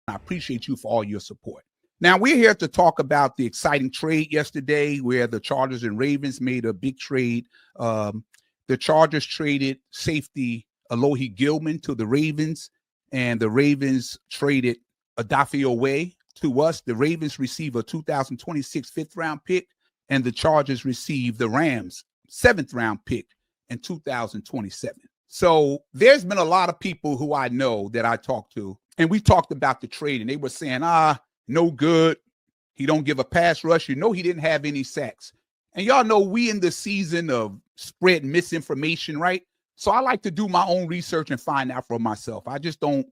I appreciate you for all your support. Now, we're here to talk about the exciting trade yesterday where the Chargers and Ravens made a big trade. The Chargers traded safety Alohi Gilman to the Ravens, and the Ravens traded Odafe Oweh to us. The Ravens receive a 2026 fifth-round pick, and the Chargers receive the Rams' seventh-round pick in 2027. So there's been a lot of people who I know that I talked to, and we talked about the trade, and they were saying, no good. He don't give a pass rush. He didn't have any sacks. And y'all know we in the season of spread misinformation, right? So I like to do my own research and find out for myself. I just don't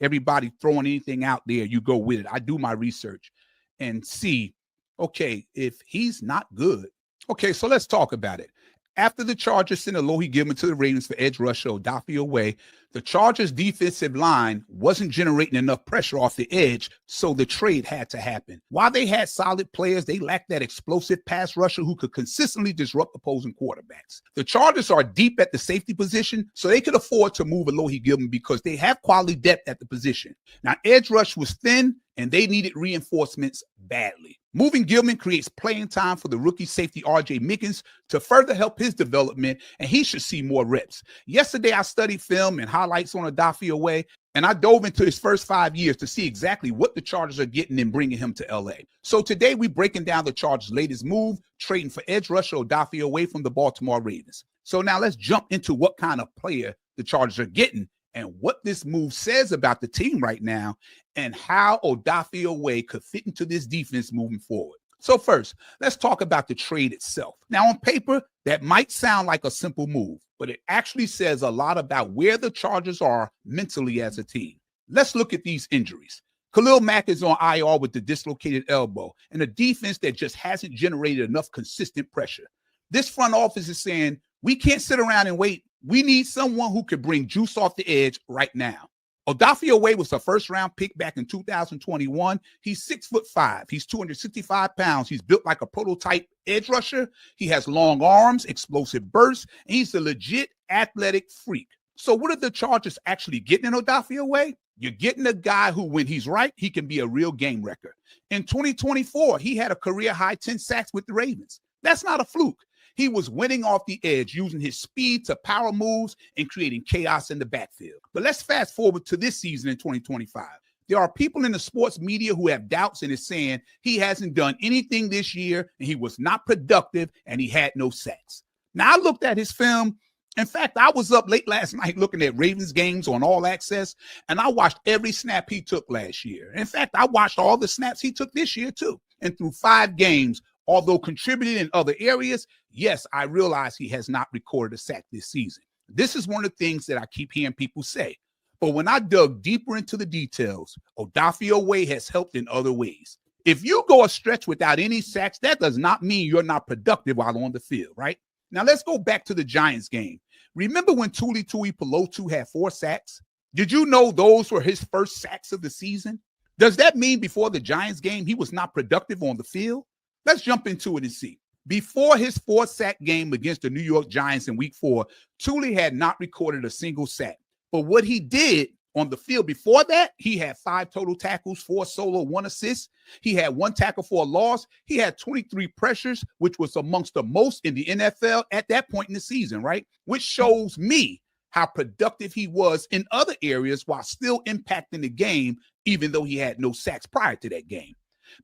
everybody throwing anything out there, you go with it. I do my research and see, okay, if he's not good. Okay, so let's talk about it. After the Chargers sent Alohi Gilman to the Ravens for edge rusher Odafe Oweh, the Chargers' defensive line wasn't generating enough pressure off the edge, so the trade had to happen. While they had solid players, they lacked that explosive pass rusher who could consistently disrupt opposing quarterbacks. The Chargers are deep at the safety position, so they could afford to move Alohi Gilman because they have quality depth at the position. Now, edge rush was thin, and they needed reinforcements badly. Moving Gilman creates playing time for the rookie safety R.J. Mickens to further help his development, and he should see more reps. Yesterday, I studied film and highlights on Odafe Oweh, and I dove into his first 5 years to see exactly what the Chargers are getting and bringing him to L.A. So today, we're breaking down the Chargers' latest move, trading for edge rusher Odafe Oweh from the Baltimore Ravens. So now let's jump into what kind of player the Chargers are getting and what this move says about the team right now and how Odafe Oweh could fit into this defense moving forward. So first, let's talk about the trade itself. Now, on paper, that might sound like a simple move, but it actually says a lot about where the Chargers are mentally as a team. Let's look at these injuries. Khalil Mack is on IR with the dislocated elbow and a defense that just hasn't generated enough consistent pressure. This front office is saying, we can't sit around and wait. We need someone who could bring juice off the edge right now. Odafe Oweh was a first-round pick back in 2021. He's 6'5". He's 265 pounds. He's built like a prototype edge rusher. He has long arms, explosive bursts, and he's a legit athletic freak. So what are the Chargers actually getting in Odafe Oweh? You're getting a guy who, when he's right, he can be a real game wrecker. In 2024, he had a career-high 10 sacks with the Ravens. That's not a fluke. He was winning off the edge, using his speed to power moves and creating chaos in the backfield. But let's fast forward to this season in 2025. There are people in the sports media who have doubts and is saying he hasn't done anything this year and he was not productive and he had no sacks. Now, I looked at his film. In fact, I was up late last night looking at Ravens games on All Access, and I watched every snap he took last year. In fact, I watched all the snaps he took this year too. And through 5 games, although contributing in other areas, yes, I realize he has not recorded a sack this season. This is one of the things that I keep hearing people say. But when I dug deeper into the details, Odafe Oweh has helped in other ways. If you go a stretch without any sacks, that does not mean you're not productive while on the field, right? Now, let's go back to the Giants game. Remember when Tuli Tuipulotu had 4 sacks? Did you know those were his first sacks of the season? Does that mean before the Giants game, he was not productive on the field? Let's jump into it and see. Before his 4-sack game against the New York Giants in week 4, Tuli had not recorded a single sack. But what he did on the field before that, he had 5 total tackles, 4 solo, 1 assist. He had 1 tackle for a loss. He had 23 pressures, which was amongst the most in the NFL at that point in the season, right? Which shows me how productive he was in other areas while still impacting the game, even though he had no sacks prior to that game.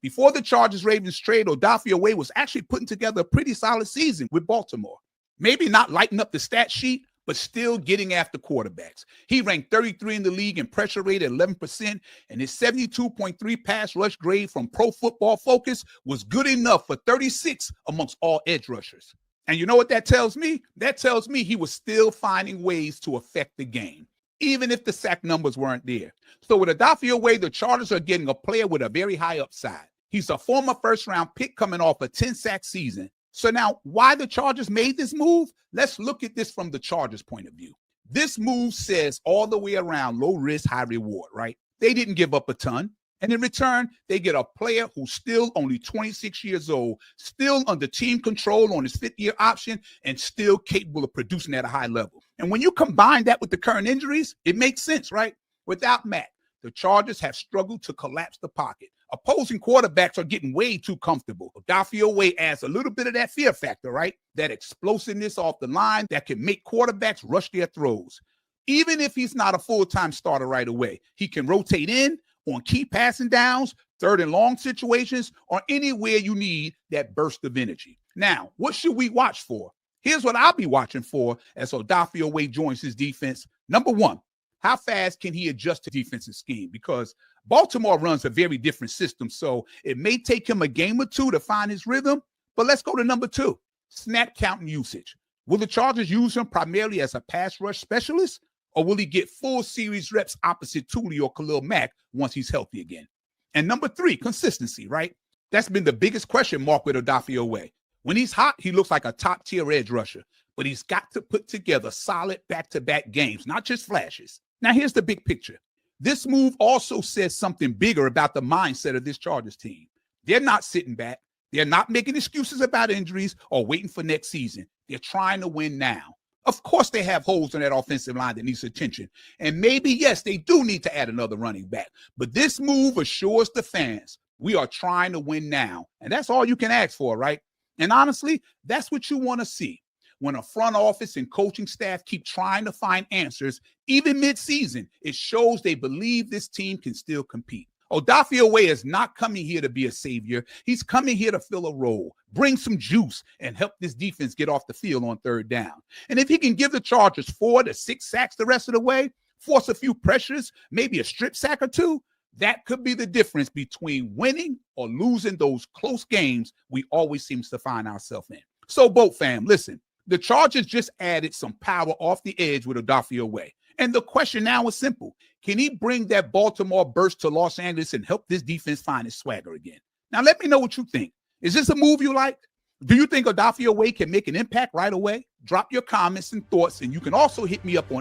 Before the Chargers-Ravens trade, Odafe Oweh was actually putting together a pretty solid season with Baltimore. Maybe not lighting up the stat sheet, but still getting after quarterbacks. He ranked 33 in the league in pressure rate at 11%, and his 72.3 pass rush grade from Pro Football Focus was good enough for 36 amongst all edge rushers. And you know what that tells me? That tells me he was still finding ways to affect the game, even if the sack numbers weren't there. So with Odafe Oweh, the Chargers are getting a player with a very high upside. He's a former first-round pick coming off a 10-sack season. So now, why the Chargers made this move? Let's look at this from the Chargers' point of view. This move says all the way around low risk, high reward, right? They didn't give up a ton. And in return, they get a player who's still only 26 years old, still under team control on his 5th-year option, and still capable of producing at a high level. And when you combine that with the current injuries, it makes sense, right? Without Matt, The Chargers have struggled to collapse the pocket. Opposing quarterbacks are getting way too comfortable. Odafe Oweh adds a little bit of that fear factor, right? That explosiveness off the line that can make quarterbacks rush their throws. Even if he's not a full-time starter right away, he can rotate in on key passing downs, third and long situations, or anywhere you need that burst of energy. Now, what should we watch for? Here's what I'll be watching for as Odafe Oweh joins his defense. Number one, how fast can he adjust to defensive scheme? Because Baltimore runs a very different system, so it may take him a game or two to find his rhythm. But let's go to number two, snap count and usage. Will the Chargers use him primarily as a pass rush specialist, or will he get full series reps opposite Tuli or Khalil Mack once he's healthy again? And number three, consistency, right? That's been the biggest question mark with Odafe Oweh. When he's hot, he looks like a top-tier edge rusher, but he's got to put together solid back-to-back games, not just flashes. Now, here's the big picture. This move also says something bigger about the mindset of this Chargers team. They're not sitting back. They're not making excuses about injuries or waiting for next season. They're trying to win now. Of course, they have holes in that offensive line that needs attention. And maybe, yes, they do need to add another running back. But this move assures the fans we are trying to win now. And that's all you can ask for, right? And honestly, that's what you want to see. When a front office and coaching staff keep trying to find answers, even mid-season, it shows they believe this team can still compete. Odafe Oweh is not coming here to be a savior. He's coming here to fill a role, bring some juice, and help this defense get off the field on third down. And if he can give the Chargers 4 to 6 sacks the rest of the way, force a few pressures, maybe a strip sack or two, that could be the difference between winning or losing those close games we always seem to find ourselves in. So, Boat fam, listen. The Chargers just added some power off the edge with Odafe Oweh. And the question now is simple. Can he bring that Baltimore burst to Los Angeles and help this defense find its swagger again? Now, let me know what you think. Is this a move you like? Do you think Odafe Oweh can make an impact right away? Drop your comments and thoughts, and you can also hit me up on